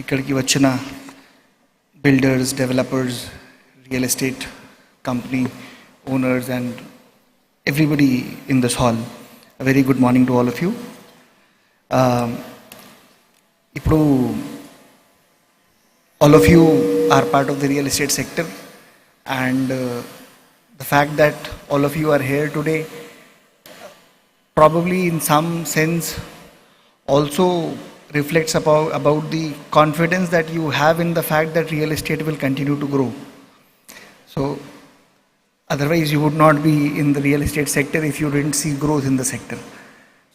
ఇక్కడికి వచ్చిన builders, developers, real estate company owners and everybody in this hall. A very good morning to all of you. ఇప్పుడు all of you are part of the real estate sector, and the fact that all of you are here today probably in some sense also reflects about the confidence that you have in the fact that real estate will continue to grow. So otherwise you would not be in the real estate sector if you didn't see growth in the sector.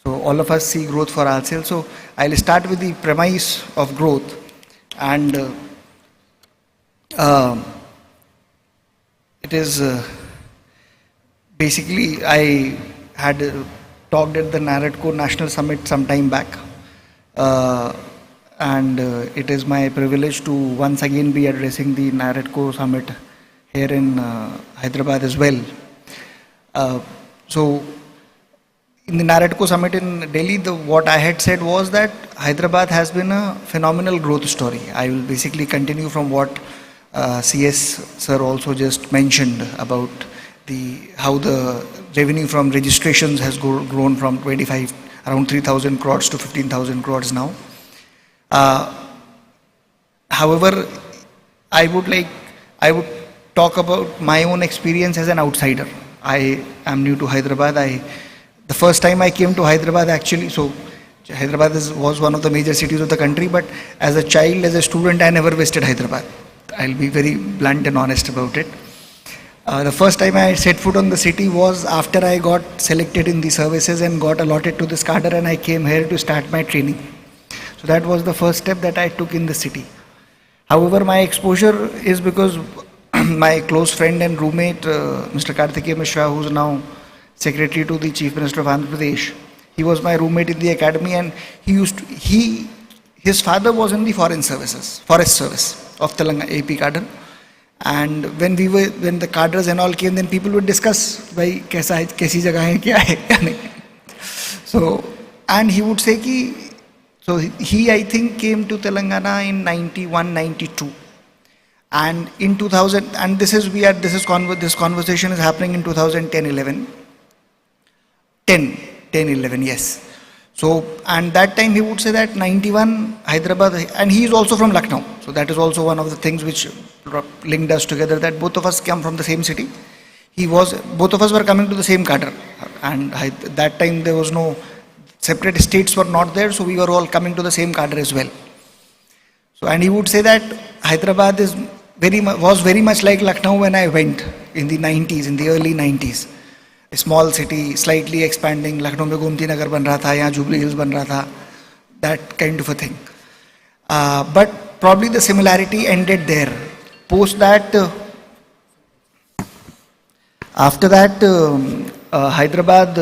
So all of us see growth for ourselves. So I'll start with the premise of growth, and it is basically I had talked at the NAREDCO National Summit some time back, and it is my privilege to once again be addressing the NAREDCO Summit here in Hyderabad as well. So in the NAREDCO Summit in Delhi, what I had said was that Hyderabad has been a phenomenal growth story. I will basically continue from what CS sir also just mentioned about how the revenue from registrations has grown from around 3,000 crores to 15,000 crores now. However, I would talk about my own experience as an outsider. I am new to Hyderabad. The first time I came to Hyderabad actually, so Hyderabad was one of the major cities of the country, but as a child, as a student, I never visited Hyderabad. I'll be very blunt and honest about it. The first time I set foot on the city was after I got selected in the services and got allotted to this cadre, and I came here to start my training. So that was the first step that I took in the city. However, my exposure is because my close friend and roommate, Mr. Karthikeya Mishra, who is now Secretary to the Chief Minister of Andhra Pradesh, he was my roommate in the academy, and his father was in the forest service of Telangana AP cadre. And when the cadres and all came, then people would discuss, भाई कैसा है, कैसी जगह है, क्या है, क्या नहीं. So, and he would say कि, so he I think came to Telangana in 91, 92, and in 2000, and this conversation is happening in 2010, 11, 10, 11, yes. So, and that time he would say that 91 Hyderabad, and he is also from Lucknow. So that is also one of the things which linked us together, that both of us come from the same city. Both of us were coming to the same cadre, and that time there was no separate states were not there, so we were all coming to the same cadre as well. So, and he would say that Hyderabad was very much like Lucknow when I went in the 90s, in the early 90s. A small city, slightly expanding. Lucknow में गोमती नगर बन रहा था, यहाँ jubilee hills बन रहा था, that kind of a thing. But probably the similarity ended there. Post that, after that, Hyderabad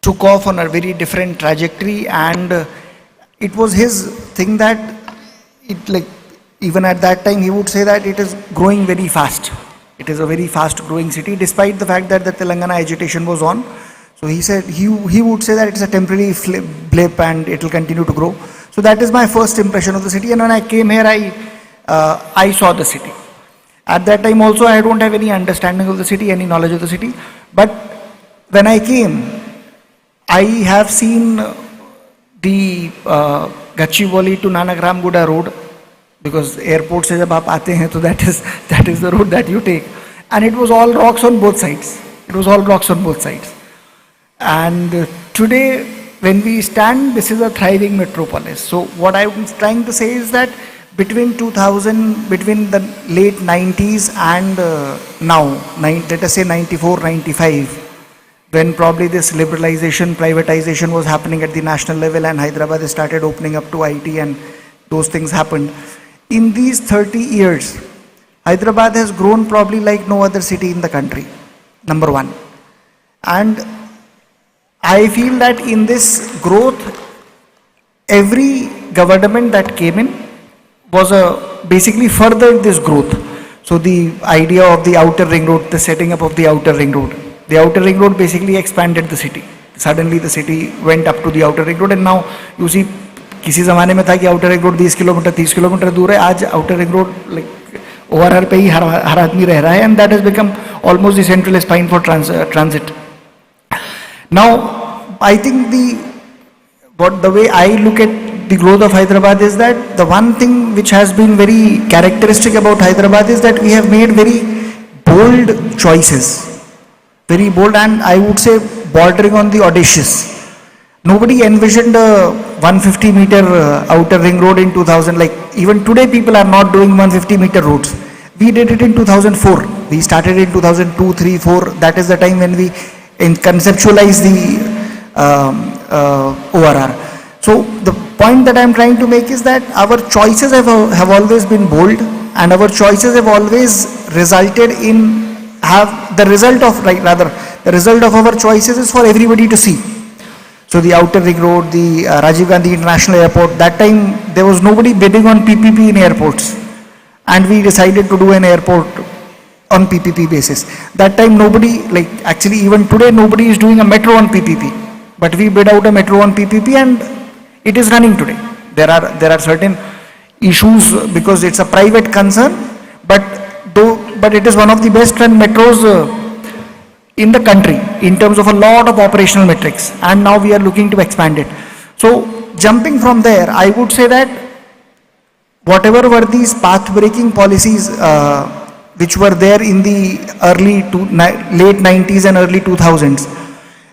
took off on a very different trajectory, and it was his thing that even at that time he would say that it is growing very fast. It is a very fast growing city, despite the fact that the Telangana agitation was on. So he said, he would say that it's a temporary blip and it will continue to grow. So that is my first impression of the city. And when I came here, I saw the city. At that time also, I don't have any understanding of the city, any knowledge of the city. But when I came, I have seen the Gachibowli to Nanagram-Guda road, because airport se jab aap aate hain, so that is the road that you take, and it was all rocks on both sides. And today when we stand, this is a thriving metropolis. So what I was trying to say is that between the late 90s and now, let us say 94, 95, when probably this liberalization, privatization was happening at the national level, and Hyderabad started opening up to IT, and those things happened. In these 30 years, Hyderabad has grown probably like no other city in the country, number one. And I feel that in this growth, every government that came in was basically furthered this growth. So the idea of the outer ring road, the setting up of the outer ring road basically expanded the city. Suddenly the city went up to the outer ring road, and now you see किसी ज़माने में था कि outer ring road 20 kilometre 30 kilometre दूर है, आज outer ring road like ORR पे ही हर आदमी रह रहा है, and that has become almost the central spine for transit. Now, I think the way I look at the growth of Hyderabad is that the one thing which has been very characteristic about Hyderabad is that we have made very bold choices, very bold, and I would say bordering on the audacious. Nobody envisioned a 150-meter outer ring road in 2000. Like even today, people are not doing 150-meter roads. We did it in 2004. We started in 2002, 3, 4. That is the time when we conceptualized the ORR. So the point that I am trying to make is that our choices have always been bold, and our choices have always resulted in the result of our choices is for everybody to see. So the outer ring road, the Rajiv Gandhi International Airport, that time there was nobody bidding on PPP in airports, and we decided to do an airport on PPP basis. That time nobody, like actually even today nobody is doing a metro on PPP, but we bid out a metro on PPP and it is running today. There are certain issues because it's a private concern, but it is one of the best run metros in the country in terms of a lot of operational metrics, and now we are looking to expand it. So jumping from there, I would say that whatever were these path breaking policies which were there in the late 90s and early 2000s,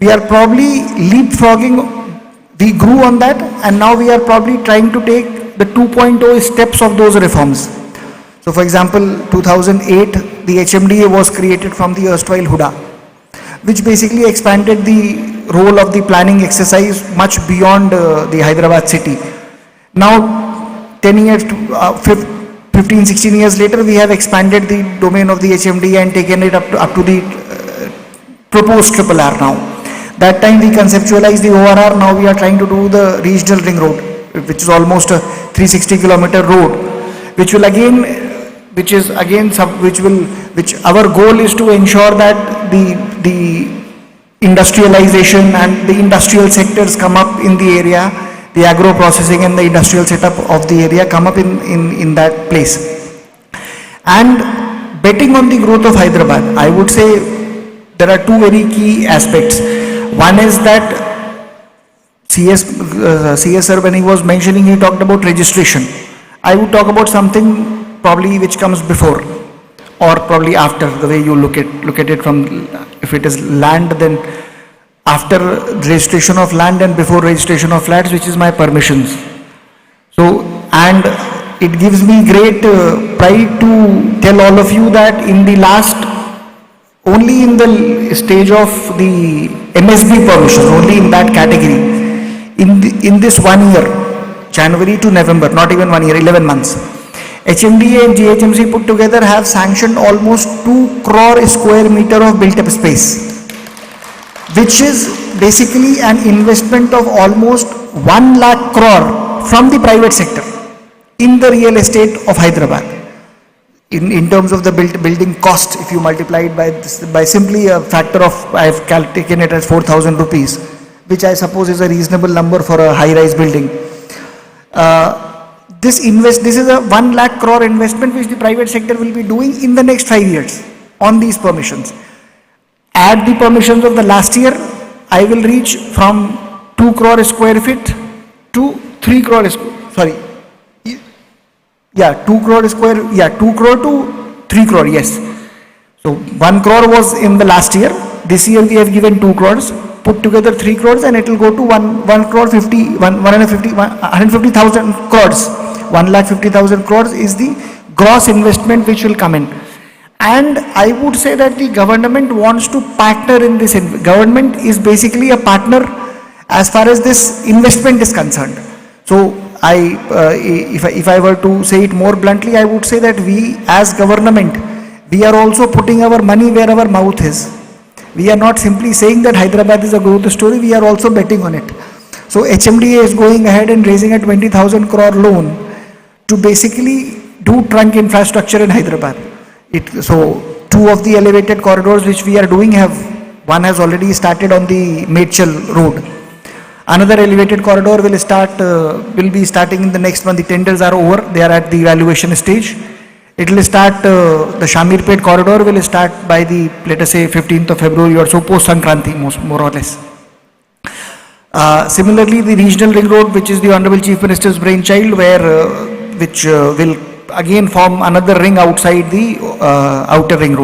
we are probably leapfrogging. We grew on that, and now we are probably trying to take the 2.0 steps of those reforms. So for example, 2008, the HMDA was created from the erstwhile Huda, which basically expanded the role of the planning exercise much beyond the Hyderabad city. Now, 10 years, 15, 16 years later, we have expanded the domain of the HMDA and taken it up to the proposed Triple R now. That time we conceptualized the ORR, now we are trying to do the regional ring road, which is almost a 360 kilometer road, which our goal is to ensure that the industrialization and the industrial sectors come up in the area, the agro processing and the industrial setup of the area come up in that place. And betting on the growth of Hyderabad, I would say there are two very key aspects. One is that CS sir, when he was mentioning, he talked about registration. I would talk about something probably which comes before or probably after, the way you look at it from, if it is land, then after registration of land and before registration of flats, which is my permissions. So, and it gives me great pride to tell all of you that in the last, only in the stage of the MSB permissions, only in that category, in this 1 year, January to November, not even 1 year, 11 months, HMDA and GHMC put together have sanctioned almost 2 crore square meter of built up space, which is basically an investment of almost 1 lakh crore from the private sector in the real estate of Hyderabad. In terms of the building cost, if you multiply it by simply a factor of, I have taken it as 4,000 rupees, which I suppose is a reasonable number for a high-rise building. This is a 1 lakh crore investment which the private sector will be doing in the next 5 years on these permissions. Add the permissions of the last year, I will reach from 2 crore square feet to 3 crore, 2 crore to 3 crore, yes. So 1 crore was in the last year. This year we have given 2 crores, put together 3 crores, and it will go to 1 crore 150,000 crores. 1,50,000 crores is the gross investment which will come in. And I would say that the government wants to partner in this. Government is basically a partner as far as this investment is concerned. So if I were to say it more bluntly, I would say that we as government, we are also putting our money where our mouth is. We are not simply saying that Hyderabad is a growth story, we are also betting on it. So HMDA is going ahead and raising a 20,000 crore loan to basically do trunk infrastructure in Hyderabad. So 2 of the elevated corridors which we are doing one has already started on the Medchal road. Another elevated corridor will be starting in the next month. The tenders are over. They are at the evaluation stage. It will start, the Shamirpet corridor will start by the, let us say, 15th of February or so, post Sankranti, more or less. Similarly, the regional ring road, which is the Honorable Chief Minister's brainchild, which will again form another ring outside the outer ring road.